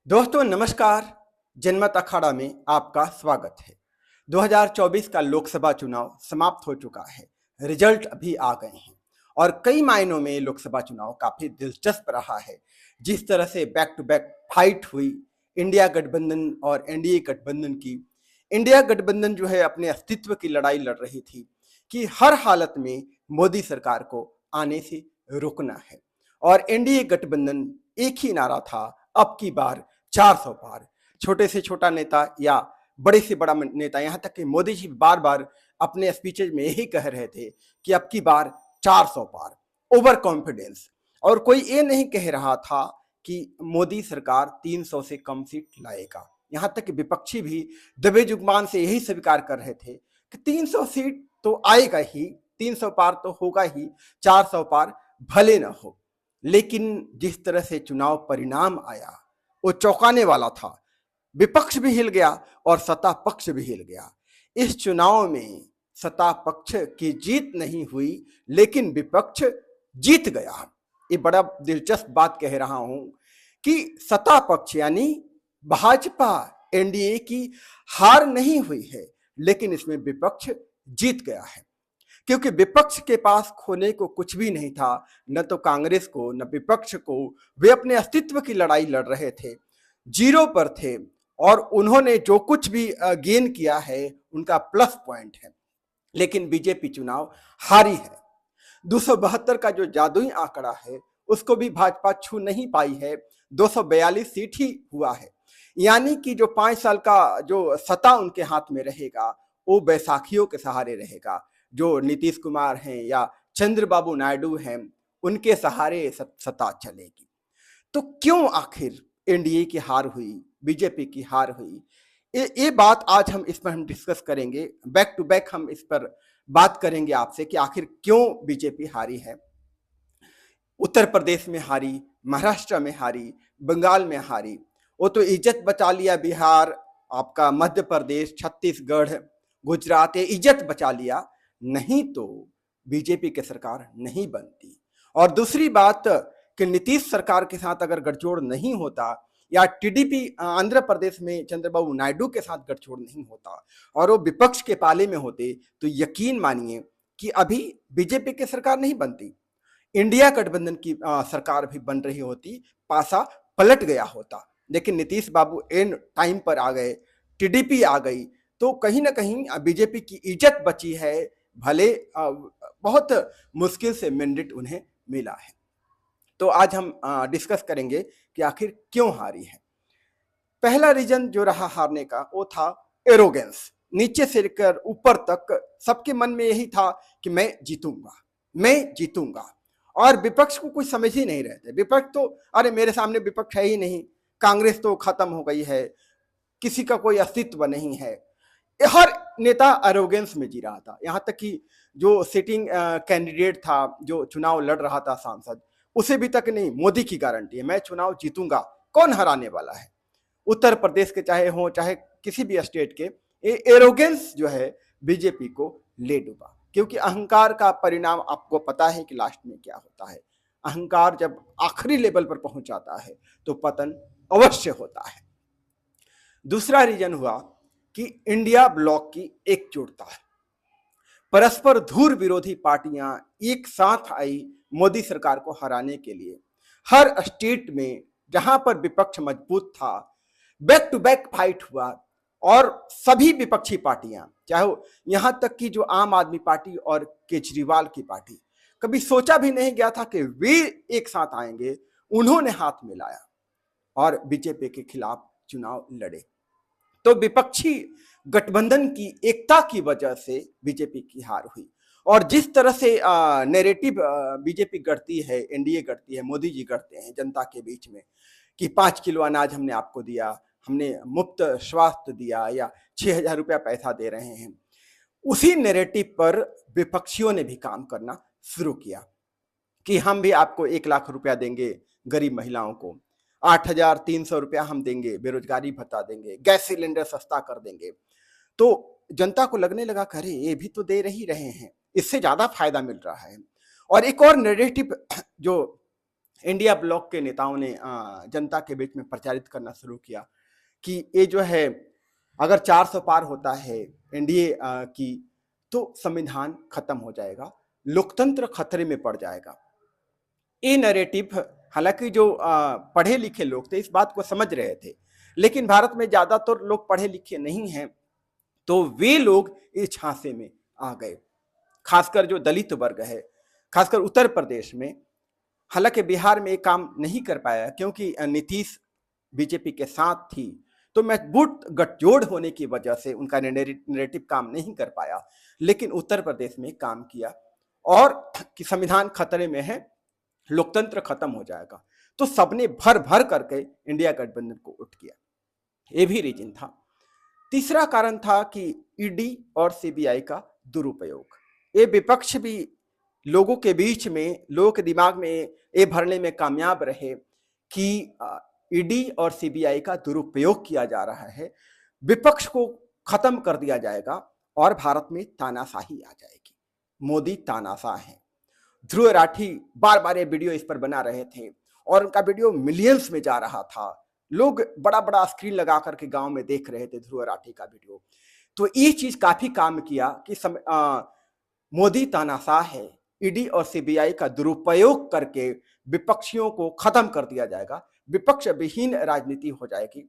दोस्तों नमस्कार। जनमत अखाड़ा में आपका स्वागत है। 2024 का लोकसभा चुनाव समाप्त हो चुका है। रिजल्ट अभी आ गए हैं और कई मायनों में लोकसभा चुनाव काफी दिलचस्प रहा है। जिस तरह से बैक टू बैक फाइट हुई इंडिया गठबंधन और एनडीए गठबंधन की। इंडिया गठबंधन जो है अपने अस्तित्व की लड़ाई लड़ रही थी कि हर हालत में मोदी सरकार को आने से रोकना है, और एनडीए गठबंधन एक ही नारा था, अब की बार 400 पार। छोटे से छोटा नेता या बड़े से बड़ा नेता, यहां तक कि मोदी जी बार बार अपने स्पीचेज में यही कह रहे थे कि अब की बार 400 पार, ओवर कॉन्फिडेंस। और कोई ये नहीं कह रहा था कि मोदी सरकार 300 से कम सीट लाएगा। यहां तक कि विपक्षी भी दबे जुबान से यही स्वीकार कर रहे थे कि 300 सीट तो आएगा ही, 300 पार तो होगा ही, 400 पार भले ना हो। लेकिन जिस तरह से चुनाव परिणाम आया वो चौंकाने वाला था। विपक्ष भी हिल गया और सत्ता पक्ष भी हिल गया। इस चुनाव में सत्ता पक्ष की जीत नहीं हुई, लेकिन विपक्ष जीत गया। ये बड़ा दिलचस्प बात कह रहा हूं कि सत्ता पक्ष यानी भाजपा एनडीए की हार नहीं हुई है, लेकिन इसमें विपक्ष जीत गया है। क्योंकि विपक्ष के पास खोने को कुछ भी नहीं था, न तो कांग्रेस को न विपक्ष को। वे अपने अस्तित्व की लड़ाई लड़ रहे थे, जीरो पर थे, और उन्होंने जो कुछ भी गेन किया है उनका प्लस पॉइंट है। लेकिन बीजेपी चुनाव हारी है। 272 का जो जादुई आंकड़ा है उसको भी भाजपा छू नहीं पाई है। 242 सीट ही हुआ है। यानी कि जो 5 साल का जो सत्ता उनके हाथ में रहेगा वो बैसाखियों के सहारे रहेगा। जो नीतीश कुमार हैं या चंद्रबाबू नायडू हैं, उनके सहारे सत्ता चलेगी। तो क्यों आखिर एनडीए की हार हुई, बीजेपी की हार हुई? ये बात आज हम इस पर हम डिस्कस करेंगे। बैक टू बैक हम इस पर बात करेंगे आपसे कि आखिर क्यों बीजेपी हारी है। उत्तर प्रदेश में हारी, महाराष्ट्र में हारी, बंगाल में हारी। वो तो इज्जत बचा लिया बिहार, आपका मध्य प्रदेश, छत्तीसगढ़, गुजरात, ये इज्जत बचा लिया, नहीं तो बीजेपी की सरकार नहीं बनती। और दूसरी बात कि नीतीश सरकार के साथ अगर गठजोड़ नहीं होता या टीडीपी आंध्र प्रदेश में चंद्रबाबू नायडू के साथ गठजोड़ नहीं होता और वो विपक्ष के पाले में होते, तो यकीन मानिए कि अभी बीजेपी की सरकार नहीं बनती, इंडिया गठबंधन की सरकार भी बन रही होती, पासा पलट गया होता। लेकिन नीतीश बाबू एन टाइम पर आ गए, टीडीपी आ गई, तो कहीं ना कहीं बीजेपी की इज्जत बची है। भले बहुत मुश्किल से मैंडेट उन्हें मिला है। तो आज हम डिस्कस करेंगे कि आखिर क्यों हारी है। पहला रीजन जो रहा हारने का वो था एरोगेंस। नीचे से लेकर ऊपर तक सबके मन में यही था कि मैं जीतूंगा, मैं जीतूंगा। और विपक्ष को कुछ समझ ही नहीं रहे थे। विपक्ष तो अरे मेरे सामने विपक्ष है ही नहीं, कांग्रेस तो खत्म हो गई है, किसी का कोई अस्तित्व नहीं है। हर नेता एरोगेंस में जी रहा था। यहां तक कि जो सिटिंग कैंडिडेट था, जो चुनाव लड़ रहा था सांसद, उसे भी तक नहीं मोदी की गारंटी है, मैं चुनाव जीतूंगा, कौन हराने वाला है। उत्तर प्रदेश के चाहे हो चाहे किसी भी स्टेट के, ये एरोगेंस जो है बीजेपी को ले डूबा। क्योंकि अहंकार का परिणाम आपको पता है कि लास्ट में क्या होता है। अहंकार जब आखिरी लेवल पर पहुंच जाता है तो पतन अवश्य होता है। दूसरा रीजन हुआ कि इंडिया ब्लॉक की एकजुटता है। परस्पर धूर विरोधी पार्टियां एक साथ आई मोदी सरकार को हराने के लिए। हर स्टेट में जहां पर विपक्ष मजबूत था, बैक टू बैक फाइट हुआ, और सभी विपक्षी पार्टियां, चाहे यहां तक कि जो आम आदमी पार्टी और केजरीवाल की पार्टी, कभी सोचा भी नहीं गया था कि वे एक साथ आएंगे, उन्होंने हाथ मिलाया और बीजेपी के खिलाफ चुनाव लड़े। तो विपक्षी गठबंधन की एकता की वजह से बीजेपी की हार हुई। और जिस तरह से नैरेटिव बीजेपी गढ़ती है, एनडीए गढ़ती है, मोदी जी गढ़ते हैं जनता के बीच में कि 5 किलो अनाज हमने आपको दिया, हमने मुफ्त स्वास्थ्य दिया, या 6,000 रुपया पैसा दे रहे हैं, उसी नैरेटिव पर विपक्षियों ने भी काम करना शुरू किया कि हम भी आपको 1 लाख रुपया देंगे गरीब महिलाओं को, 8,300 रुपया हम देंगे, बेरोजगारी भत्ता देंगे, गैस सिलेंडर सस्ता कर देंगे। तो जनता को लगने लगा कि अरे ये भी तो दे रहे हैं, इससे ज्यादा फायदा मिल रहा है। और एक और नैरेटिव जो इंडिया ब्लॉक के नेताओं ने जनता के बीच में प्रचारित करना शुरू किया कि ये जो है अगर 400 पार होता है एनडीए की तो संविधान खत्म हो जाएगा, लोकतंत्र खतरे में पड़ जाएगा। ये नैरेटिव हालांकि जो पढ़े लिखे लोग थे इस बात को समझ रहे थे, लेकिन भारत में ज्यादातर लोग पढ़े लिखे नहीं हैं, तो वे लोग इस झांसे में आ गए। खासकर जो दलित वर्ग है, खासकर उत्तर प्रदेश में, हालांकि बिहार में ये काम नहीं कर पाया क्योंकि नीतीश बीजेपी के साथ थी, तो मजबूत गठजोड़ होने की वजह से उनका नैरेटिव काम नहीं कर पाया, लेकिन उत्तर प्रदेश में काम किया और कि संविधान खतरे में है, लोकतंत्र खत्म हो जाएगा, तो सबने भर भर करके इंडिया गठबंधन को वोट किया। ये भी रीजन था। तीसरा कारण था कि ईडी और सीबीआई का दुरुपयोग। ये विपक्ष भी लोगों के बीच में, लोगों के दिमाग में ये भरने में कामयाब रहे कि ईडी और सीबीआई का दुरुपयोग किया जा रहा है, विपक्ष को खत्म कर दिया जाएगा और भारत में तानाशाही आ जाएगी। मोदी तानाशाह है। ध्रुव राठी बार बार ये वीडियो इस पर बना रहे थे और उनका वीडियो मिलियंस में जा रहा था। लोग बड़ा बड़ा स्क्रीन लगा करके गांव में देख रहे थे ध्रुव राठी का वीडियो। तो ये चीज काफी काम किया कि मोदी तानाशाह है, ईडी और सीबीआई का दुरुपयोग करके विपक्षियों को खत्म कर दिया जाएगा, विपक्ष विहीन राजनीति हो जाएगी।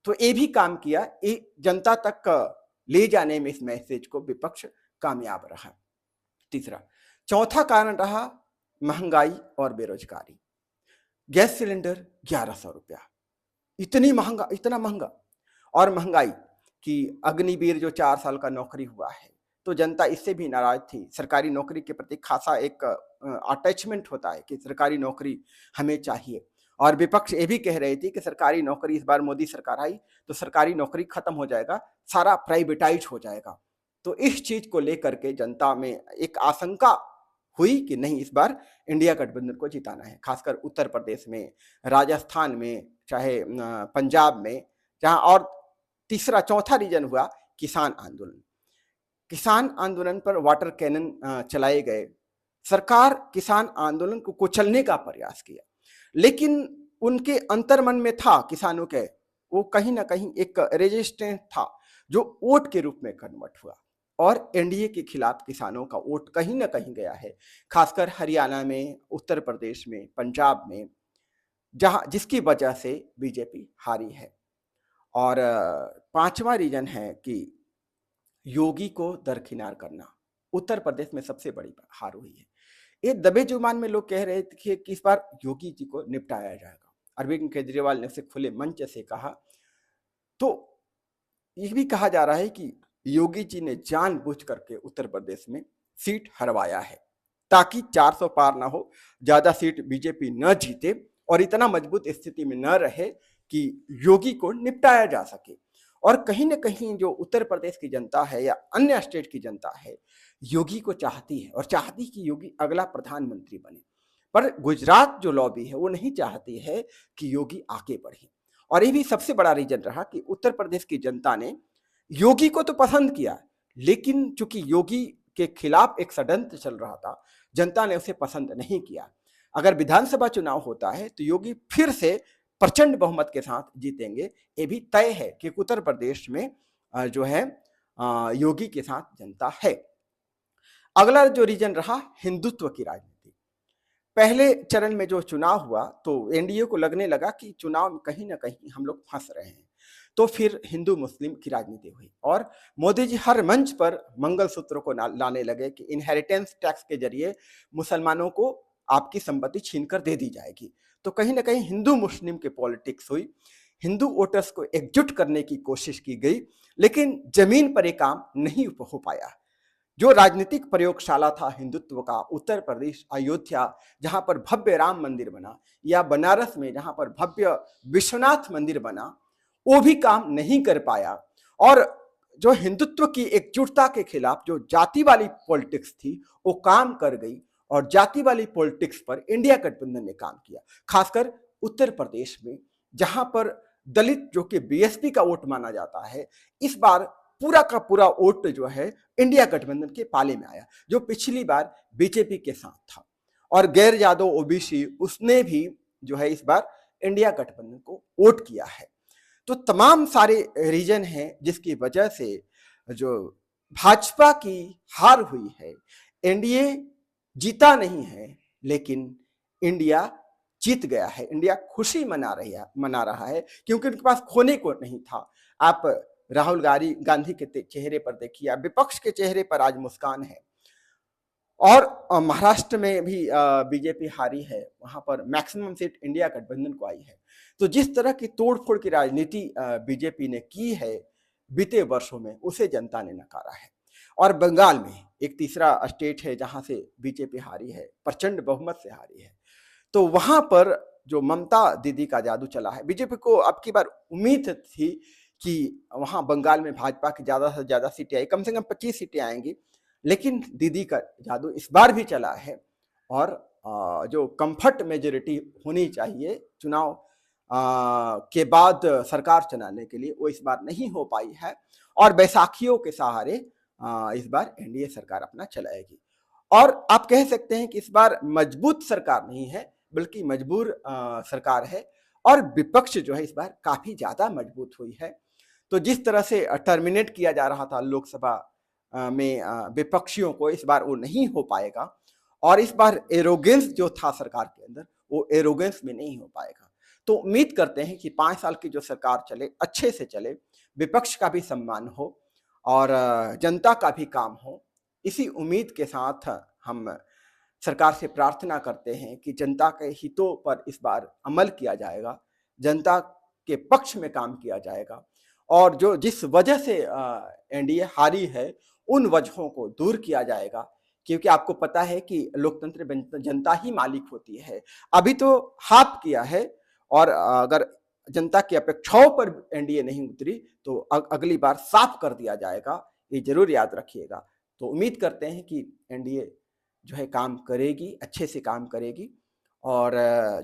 तो ये भी काम किया, ये जनता तक ले जाने में इस मैसेज को विपक्ष कामयाब रहा। तीसरा, चौथा कारण रहा महंगाई और बेरोजगारी। गैस सिलेंडर 1100 रुपया, इतना महंगा, और महंगाई की अग्निवीर जो 4 साल का नौकरी हुआ है, तो जनता इससे भी नाराज थी। सरकारी नौकरी के प्रति खासा एक अटैचमेंट होता है कि सरकारी नौकरी हमें चाहिए, और विपक्ष ये भी कह रहे थे कि सरकारी नौकरी, इस बार मोदी सरकार आई तो सरकारी नौकरी खत्म हो जाएगा, सारा प्राइवेटाइज हो जाएगा। तो इस चीज को लेकर के जनता में एक आशंका हुई कि नहीं, इस बार इंडिया गठबंधन को जिताना है। खासकर उत्तर प्रदेश में, राजस्थान में, चाहे पंजाब में, जहां, और तीसरा चौथा रीजन हुआ किसान आंदोलन। किसान आंदोलन पर वाटर कैनन चलाए गए। सरकार किसान आंदोलन को कुचलने का प्रयास किया, लेकिन उनके अंतर्मन में था किसानों के, वो कहीं ना कहीं एक रेजिस्टेंस था जो वोट के रूप में कन्वर्ट हुआ, और एनडीए के खिलाफ किसानों का वोट कहीं ना कहीं गया है, खासकर हरियाणा में, उत्तर प्रदेश में, पंजाब में, जहां जिसकी वजह से बीजेपी हारी है। और पांचवा रीजन है कि योगी को दरकिनार करना। उत्तर प्रदेश में सबसे बड़ी हार हुई है। ये दबे जुबान में लोग कह रहे थे कि इस बार योगी जी को निपटाया जाएगा। अरविंद केजरीवाल ने उसे खुले मंच से कहा। तो ये भी कहा जा रहा है कि योगी जी ने जानबूझ करके उत्तर प्रदेश में सीट हरवाया है ताकि 400 पार ना हो, ज्यादा सीट बीजेपी न जीते और इतना मजबूत स्थिति में न रहे कि योगी को निपटाया जा सके। और कहीं ना कहीं जो उत्तर प्रदेश की जनता है या अन्य स्टेट की जनता है, योगी को चाहती है और चाहती कि योगी अगला प्रधानमंत्री बने। पर गुजरात जो लॉबी है वो नहीं चाहती है कि योगी आगे बढ़े। और ये भी सबसे बड़ा रीजन रहा कि उत्तर प्रदेश की जनता ने योगी को तो पसंद किया, लेकिन चूंकि योगी के खिलाफ एक षड्यंत्र चल रहा था, जनता ने उसे पसंद नहीं किया। अगर विधानसभा चुनाव होता है तो योगी फिर से प्रचंड बहुमत के साथ जीतेंगे, ये भी तय है कि उत्तर प्रदेश में जो है योगी के साथ जनता है। अगला जो रीजन रहा हिंदुत्व की राजनीति। पहले चरण में जो चुनाव हुआ तो एनडीए को लगने लगा कि चुनाव में कहीं ना कहीं हम लोग फंस रहे हैं, तो फिर हिंदू मुस्लिम की राजनीति हुई और मोदी जी हर मंच पर मंगलसूत्र को लाने लगे कि इनहेरिटेंस टैक्स के जरिए मुसलमानों को आपकी संपत्ति छीनकर दे दी जाएगी। तो कहीं ना कहीं हिंदू मुस्लिम की पॉलिटिक्स हुई, हिंदू वोटर्स को एकजुट करने की कोशिश की गई, लेकिन जमीन पर यह काम नहीं हो पाया। जो राजनीतिक प्रयोगशाला था हिंदुत्व का, उत्तर प्रदेश, अयोध्या जहां पर भव्य राम मंदिर बना, या बनारस में जहां पर भव्य विश्वनाथ मंदिर बना, वो भी काम नहीं कर पाया। और जो हिंदुत्व की एकजुटता के खिलाफ जो जाति वाली पॉलिटिक्स थी वो काम कर गई, और जाति वाली पॉलिटिक्स पर इंडिया गठबंधन ने काम किया। खासकर उत्तर प्रदेश में जहां पर दलित जो कि बीएसपी का वोट माना जाता है, इस बार पूरा का पूरा वोट जो है इंडिया गठबंधन के पाले में आया, जो पिछली बार बीजेपी के साथ था। और गैर यादव ओबीसी उसने भी जो है इस बार इंडिया गठबंधन को वोट किया है। तो तमाम सारे रीजन हैं जिसकी वजह से जो भाजपा की हार हुई है। एनडीए जीता नहीं है, लेकिन इंडिया जीत गया है। इंडिया खुशी मना रहा है क्योंकि उनके पास खोने को नहीं था। आप राहुल गांधी के चेहरे पर देखिए, विपक्ष के चेहरे पर आज मुस्कान है। और महाराष्ट्र में भी बीजेपी हारी है, वहां पर मैक्सिमम सीट इंडिया गठबंधन को आई है। तो जिस तरह की तोड़फोड़ की राजनीति बीजेपी ने की है बीते वर्षों में, उसे जनता ने नकारा है। और बंगाल में एक तीसरा स्टेट है जहां से बीजेपी हारी है, प्रचंड बहुमत से हारी है। तो वहां पर जो ममता दीदी का जादू चला है, बीजेपी को अब की बार उम्मीद थी कि वहां बंगाल में भाजपा की ज्यादा से ज्यादा सीटें आई, कम से कम 25 सीटें आएंगी, लेकिन दीदी का जादू इस बार भी चला है। और जो कंफर्ट मेजोरिटी होनी चाहिए चुनाव के बाद सरकार चलाने के लिए, वो इस बार नहीं हो पाई है। और बैसाखियों के सहारे इस बार एनडीए सरकार अपना चलाएगी। और आप कह सकते हैं कि इस बार मजबूत सरकार नहीं है, बल्कि मजबूर सरकार है। और विपक्ष जो है इस बार काफी ज्यादा मजबूत हुई है। तो जिस तरह से टर्मिनेट किया जा रहा था लोकसभा में विपक्षियों को, इस बार वो नहीं हो पाएगा। और इस बार एरोगेंस जो था सरकार के अंदर, वो एरोगेंस में नहीं हो पाएगा। तो उम्मीद करते हैं कि 5 साल की जो सरकार चले, अच्छे से चले, विपक्ष का भी सम्मान हो और जनता का भी काम हो। इसी उम्मीद के साथ हम सरकार से प्रार्थना करते हैं कि जनता के हितों पर इस बार अमल किया जाएगा, जनता के पक्ष में काम किया जाएगा। और जो जिस वजह से एनडीए हारी है, उन वजहों को दूर किया जाएगा। क्योंकि आपको पता है कि लोकतंत्र में जनता ही मालिक होती है। अभी तो हाफ किया है, और अगर जनता की अपेक्षाओं पर एनडीए नहीं उतरी तो अगली बार साफ कर दिया जाएगा, ये जरूर याद रखिएगा। तो उम्मीद करते हैं कि एनडीए जो है काम करेगी, अच्छे से काम करेगी। और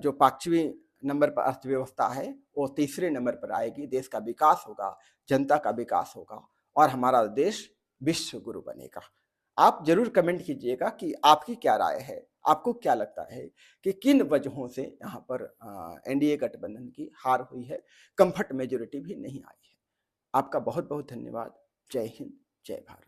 जो 5वें नंबर पर अर्थव्यवस्था है, वो 3रे नंबर पर आएगी। देश का विकास होगा, जनता का विकास होगा, और हमारा देश विश्व गुरु बनेगा। आप जरूर कमेंट कीजिएगा कि आपकी क्या राय है, आपको क्या लगता है कि किन वजहों से यहाँ पर एनडीए गठबंधन की हार हुई है, कंफर्ट मेजोरिटी भी नहीं आई है। आपका बहुत बहुत धन्यवाद। जय हिंद, जय भारत।